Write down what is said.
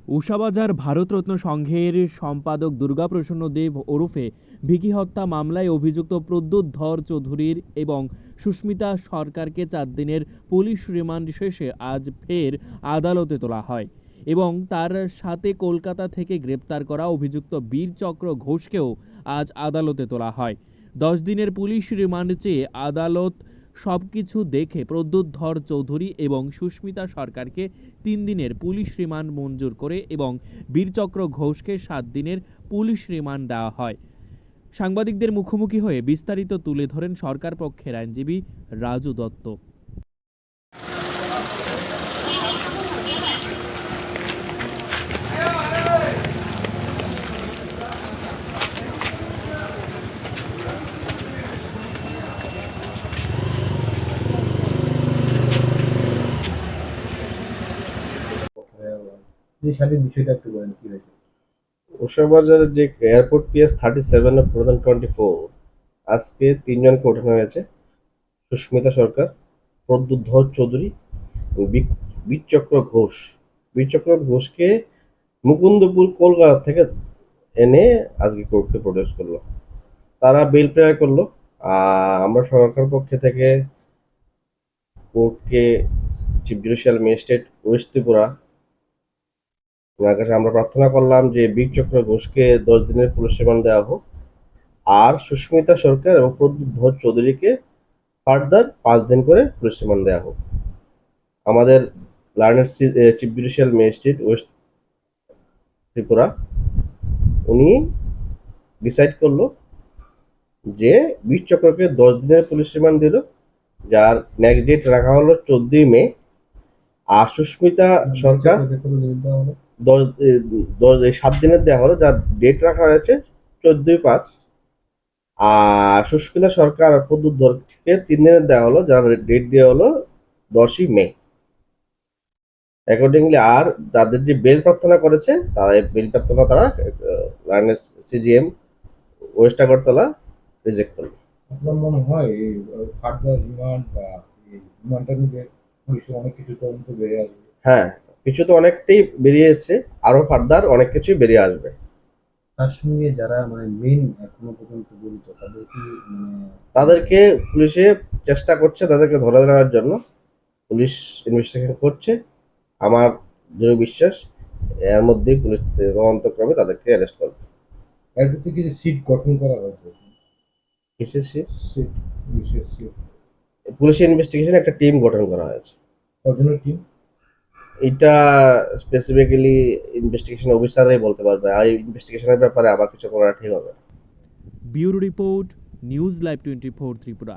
উষাবাজার ভারতরত্ন সংঘের সম্পাদক দুর্গাপ্রসন্ন দেব ওরফে ভিকি হত্যা মামলায় অভিযুক্ত প্রদ্যোৎ ধর চৌধুরীর এবং সুস্মিতা সরকারকে 4 দিনের পুলিশ রিমান্ড শেষে আজ ফের আদালতে তোলা হয় এবং তার সাথে কলকাতা থেকে গ্রেপ্তার করা অভিযুক্ত বীরচক্র ঘোষকেও আজ আদালতে তোলা হয়। 10 দিনের পুলিশ রিমান্ড চেয়ে আদালত সবকিছু দেখে প্রদ্যোৎ ধর চৌধুরী এবং সুস্মিতা সরকারকে 3 দিনের পুলিশ রিমান্ড মঞ্জুর করে এবং বীরচক্র ঘোষকে 7 দিনের পুলিশ রিমান্ড দেওয়া হয়। সাংবাদিকদের মুখোমুখি হয়ে বিস্তারিত তুলে ধরেন সরকার পক্ষের আইনজীবী রাজু দত্ত। উষাবাজারের যে এয়ারপোর্ট পিএস 37 অফ 2024 আজকে 3 জনকে ওঠানো হয়েছে। সুস্মিতা সরকার, প্রদ্যোৎ ধর চৌধুরী, বীরচক্র ঘোষ। বীরচক্র ঘোষকে মুকুন্দপুর কলকাতা থেকে এনে আজকে কোর্টকে প্রডিউস করলো। তারা বেল প্রেয়ার করলো। আমরা সরকার পক্ষে থেকে কোর্টকে chief judicial magistrate west Tripura ওনার কাছে আমরা প্রার্থনা করলাম যে বীরচক্র ঘোষকে 10 দিনের পুলিশ রিমান্ড দেওয়া হোক, আর সুস্মিতা সরকার এবং প্রদ্যোৎ ধর চৌধুরীকে ফার্দার 5 দিন করে পুলিশ রিমান্ড দেওয়া হোক। আমাদের learner chief judicial magistrate west Tripura উনি ডিসাইড করলো যে বীরচক্রকে 10 দিনের পুলিশ রিমান্ড দিল, যার নেক্সট ডেট রাখা হলো 14 মে। আর সুস্মিতা সরকার 7 দিনের দেওয়া হলো, যার ডেট রাখা হয়েছে 14/5। আর সুস্মিতা সরকার আর প্রদ্যোৎ ধরকে 3 দিনের দেওয়া হলো, যার ডেট দেওয়া হলো 10 মে অ্যাকর্ডিংলি। আর যাদের যে বেল প্রার্থনা করেছে তাদের বেল প্রার্থনা তারা সিজিএম ওয়েস্ট আগরতলা রিজেক্ট করলো। আপনার মনে হয় এই ফার্দার রিমান্ড বা এই রিমান্ডটা নিয়ে পুলিশের অনেক কিছু তদন্ত বেড়ে আসবে? হ্যাঁ, কিছু তো অনেকটাই বেরিয়ে এসছে, আরো ফার্দার অনেক কিছুই বেরিয়ে আসবে। তার সঙ্গে যারা মেইন এখনো পর্যন্ত জড়িত তাদেরকে পুলিশে চেষ্টা করছে তাদেরকে ধরে নেওয়ার জন্য। পুলিশ ইনভেস্টিগেশন করছে। আমার দৃঢ় বিশ্বাস এর মধ্যেই পুলিশ তদন্তক্রমে তাদেরকে অ্যারেস্ট করবে। এর ভিত্তিতে কিছু সিট গঠন করা হয়েছে। কিসের সিট পুলিশের সিট, পুলিশের ইনভেস্টিগেশন একটা টিম গঠন করা হয়েছে। কজনের টিম? এটা স্পেসিফিক্যালি ইনভেস্টিগেশন অফিসাররাই বলতে পারবে, আর ইনভেস্টিগেশনের ব্যাপারে আমার কিছু করা ঠিক হবে। Bureau report, news live 24 Tripura.